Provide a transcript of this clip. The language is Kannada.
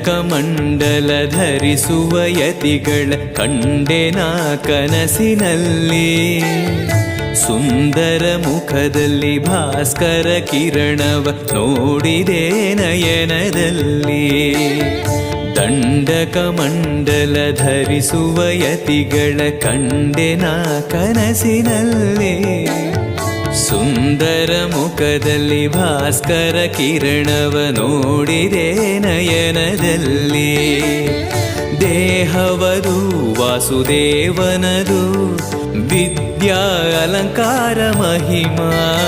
ಮಂಡಲ ಧರಿಸುವ ಯತಿಗಳ ಕಂಡೆನ ಕನಸಿನಲ್ಲಿ. ಸುಂದರ ಮುಖದಲ್ಲಿ ಭಾಸ್ಕರ ಕಿರಣವ ನೋಡಿದೆ ನಯನದಲ್ಲಿ. ದಂಡಕ ಮಂಡಲ ಧರಿಸುವ ಯತಿಗಳ ಕಂಡೆನ ಕನಸಿನಲ್ಲಿ. ಸುಂದರ ಮುಖದಲ್ಲಿ ಭಾಸ್ಕರ ಕಿರಣವ ನೋಡಿದೆ ನಯನದಲ್ಲಿ. ದೇಹವದು ವಾಸುದೇವನದು ವಿದ್ಯಾ ಅಲಂಕಾರ ಮಹಿಮಾ